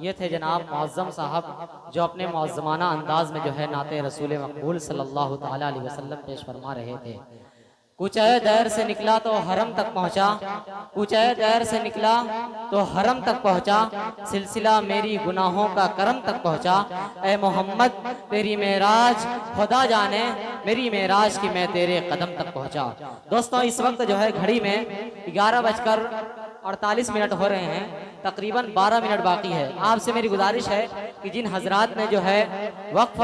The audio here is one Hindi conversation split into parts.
ये थे जनाब मुअज़्ज़म साहब जो अपने मुअज़्ज़माना अंदाज में जो है नाते रसूल मक़बूल सल्लल्लाहु ताला अलैहि वसल्लम पेश फरमा रहे थे। कुछ दैर से निकला तो हरम तक पहुंचा, कुछ दैर से निकला तो हरम तक पहुंचा, सिलसिला मेरी गुनाहों का करम तक पहुंचा। ए मोहम्मद तेरी मेराज खुदा जाने, मेरी मेराज की मैं तेरे कदम तक पहुंचा। दोस्तों इस वक्त जो है घड़ी में 11:48 हो रहे हैं, तकरीबन 12 मिनट बाकी है। आपसे मेरी गुजारिश है कि जिन हजरात ने जो है वक्फ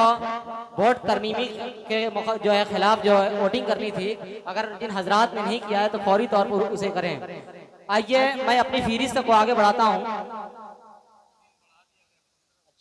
वोट तरमीमी के जो है खिलाफ जो है वोटिंग करनी थी, अगर जिन हजरात ने नहीं किया है तो फौरी तौर पर उसे करें। आइए मैं अपनी फहरिस्त को आगे बढ़ाता हूँ।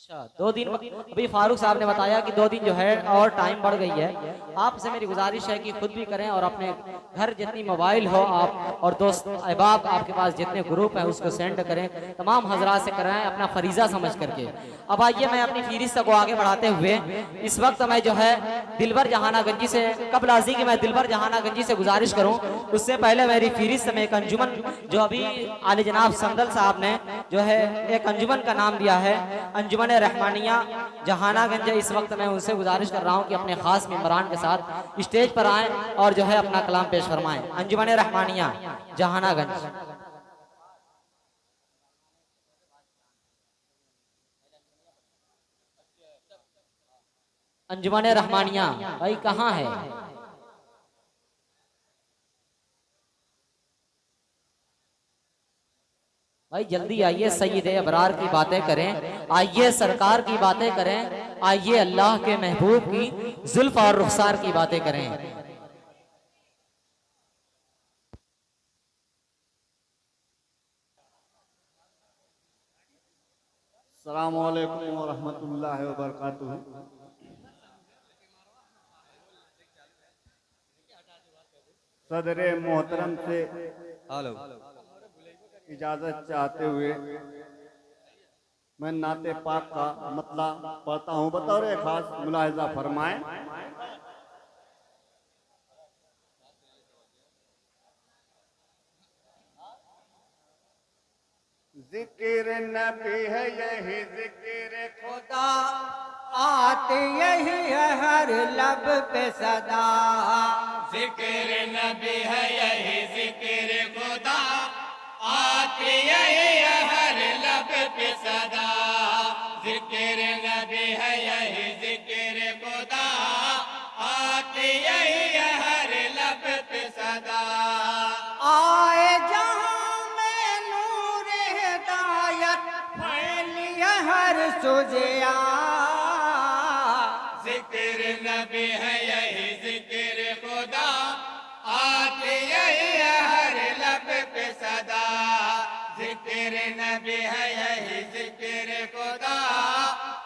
अच्छा 2 दिन अभी फारूक साहब ने बताया कि 2 दिन जो है और टाइम बढ़ गई है। आपसे मेरी गुजारिश है कि खुद भी करें और अपने घर जितनी मोबाइल हो आप और दोस्त अहबाब आपके पास जितने ग्रुप हैं उसको सेंड करें, तमाम हजरात से कराएं अपना फरीजा समझ करके। अब आइए मैं अपनी फहरिस्त को आगे बढ़ाते हुए इस वक्त मैं जो है दिलबर जहानागंजी से कब लाजी कि मैं दिलबर जहानागंजी से गुजारिश करूँ, उससे पहले मेरी फहरिस्त में एक अंजुमन जो अभी आले जनाब संदल साहब ने जो है एक अंजुमन का नाम दिया है, अंजुमन रहमानिया जहानागंज। इस वक्त मैं उनसे गुजारिश कर रहा हूं कि अपने खास मेंबरान के साथ स्टेज पर आएं और जो है अपना कलाम पेश फरमाएं। अंजुमन रहमानिया जहानागंज। अंजुमन रहमानिया भाई कहाँ है? भाई जल्दी आइए, सईद अबरार की बातें करें, आइए सरकार की बातें करें, आइए अल्लाह के महबूब की जुल्फ और रुखसार की बातें करें। अस्सलामु अलैकुम व रहमतुल्लाहि व बरकातुहू। सदरे मोहतरम से इजाज़त चाहते हुए मैं नाते पाक का मतला पढ़ता हूँ, बतौर खास मुलाहिजा फरमाएं। जिक्र नबी है यही जिक्र खुदा, आते यही है हर लब पे सदा। जिक्र नबी है यही जिक्र खुदा, आती यही है हर लब पे सदा। जिक्र नबी है यही जिक्र खुदा, आती यही है हर लब पे सदा। आए जहां में नूर हिदायत फैली है हर सुजिया। जिक्र नबी है यही जिक्र खुदा, आती यही है हर लब पे सदा। जिक्र नबी है यही जिक्र खुदा,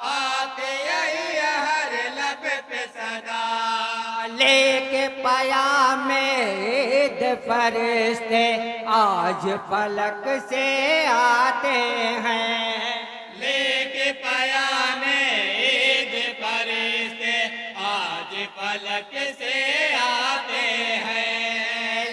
आती यही है हर लब पे सदा। लेके पया में ईद फरिश्ते आज फलक से आते हैं। लेके पयामे ईद फरिश्ते आज फलक से आते हैं।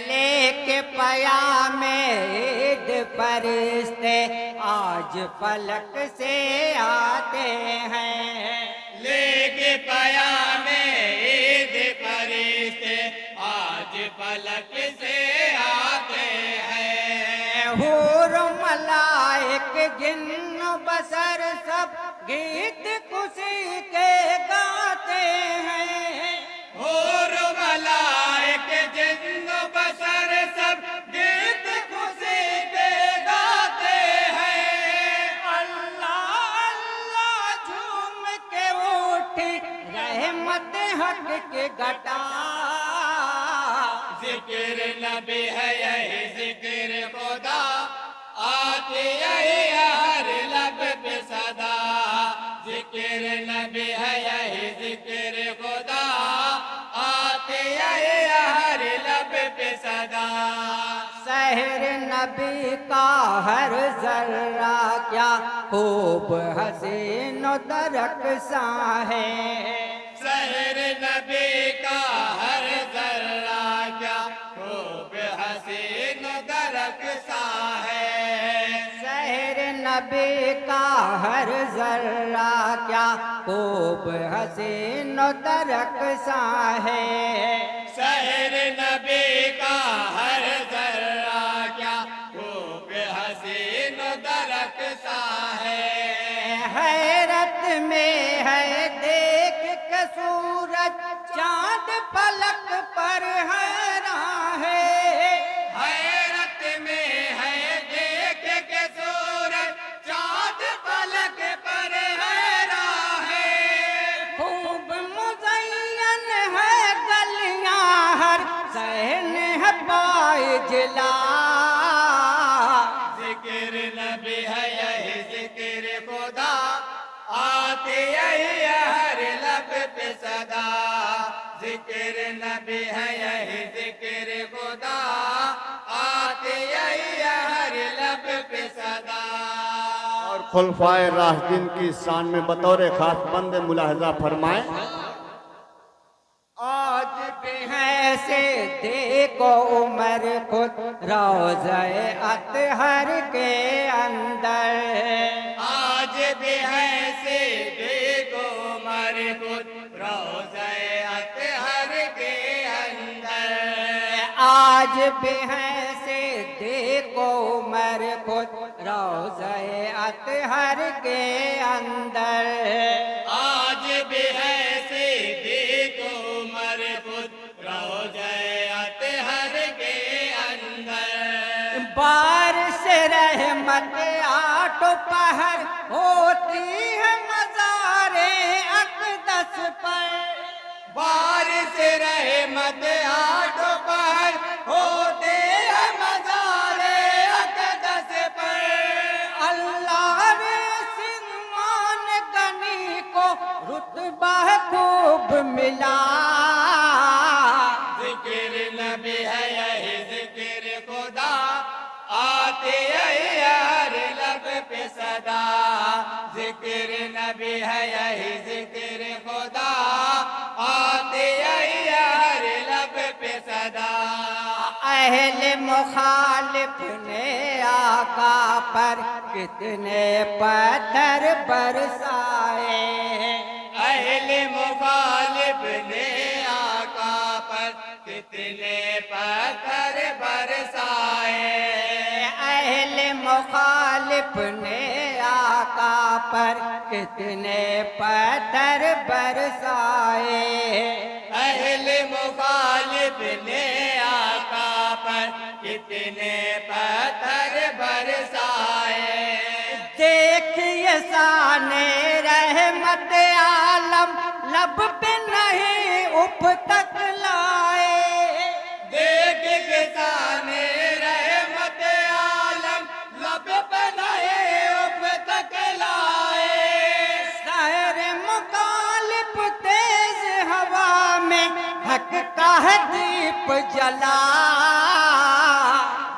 लेके पया में ईद फरिश्ते आज फलक से आते हैं। लेके पयामे ईद फरिश्ते आज फलक से आते हैं। हूर मलाइक जिन्न बसर सब गीत खुशी के गाते हैं। हूर मलाइक जिन्न बशर सब गीत खुशी के गाते हैं। अल्लाह अल्लाह झूम के उठी रहमत हक के घटा। जिक्र नबी है यही जिक्र खुदा, आती यही है हर लब पे सदा। जिक्र नबी है यही जिक्र खुदा, आती यही है हर लब पे सदा। शहर नबी का हर जर्रा क्या खूब हसीन दरकसा है। शहर नबी का हर जर्रा क्या खूब हसीन दरकसा है। शहर नबी का हर जर्रा क्या खूब हसीन तरक सा है। शहर नबी का हर जर्रा क्या खूब हसीन दरक सा है। हैरत में है देख के सूरज चांद पलक पर हैरान है। हैरत में है देख के सूरज चाँद पलक पर हैरान है। खूब मुज़य्यन है गलियां हर सहन है बाइजला। जिक्र नबी है यही जिक्र खुदा आते यही हर लब पे सदा। जिक्र नबी है यही जिक्र खुदा आते यही हर लब पे सदा। और खुलफाए राशिदीन की शान में बतौर खास बंद मुलाहजा फरमाए। आज भी है से देखो उमर खुद रोज़े अतहर के अंदर। आज भी है से देखो मर खुद रोज़े अतहर के अंदर। आज भी है से देखो उमर खुद रोज़े अतहर के अंदर। आज भी है से देखो मर खुद रोज़े अतहर के अंदर। बारिश रहमत आटो पहर होती है मज़ारे अक़दस पर। बारिश रहमत आठो पहर होते हैं मज़ारे अक़दस पर। अल्लाह ने सिलमान गनी को रुतबा खूब मिला। जिक्र नबी है यही जिक्र खुदा आते यही हर लब पे सदा। जिक्र नबी है यही जिक्र खुदा आते यही हर लब पे सदा। अहले मुखालिफ ने आका पर कितने पत्थर बरसाए। अहले मुखालिफ ने आका पर कितने पत्थर बरसाए। अहले मुखालिफ ने आका पर कितने पत्थर बरसाए। अहले मुखालिफ ने आका पर कितने पत्थर बरसाए। देखिए साने रहमत आलम लब पे नहीं उप तक लाए। देख किसाने रहमत आलम लब पे नहीं उप तक लाए। शहर मुखालिफ तेज हवा में हक का है दीप जला।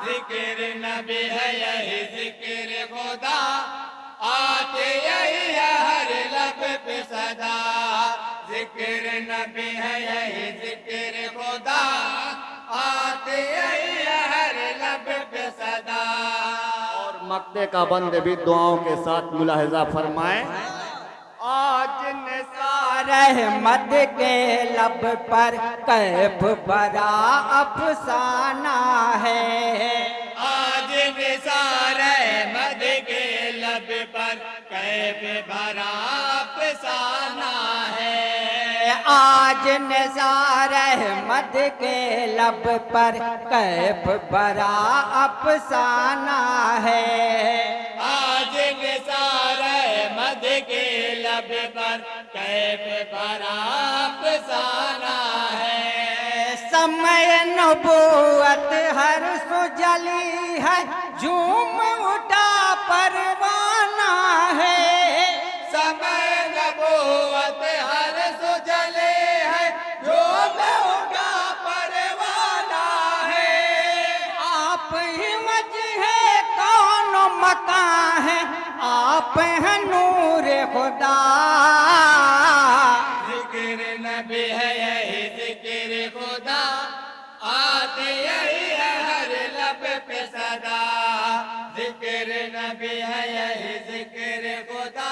जिक्र नबी है यही जिक्र खुदा आते यही हर लब पे सदा। जिक्र नबी है यही जिक्र खुदा आते यही हर लब पे सदा। और मक्ते का बंद भी दुआओं के साथ मुलाहजा फरमाए। आज निसार रहमत के लब पर कैफ बड़ा अफसाना है। आज निसार अहमद के लब पर कैफ भरा अफसाना है। आज निसार अहमद के लब पर कैफ बड़ा अफसाना है। आज निसार अहमद के लब पर कैफ भरा अफसाना है। समय नबूवत हर सुजली है झूम उठा परवाना है। समय नबूवत हर सुजले है जो मैं उठा परवाना है। आप ही वजह कौन मकान है आप हैं नूर खुदा। जिक्र नबी है यही जिक्र खुदा आते यही हर लब पे सदा। जिक्र नबी है यही खुदा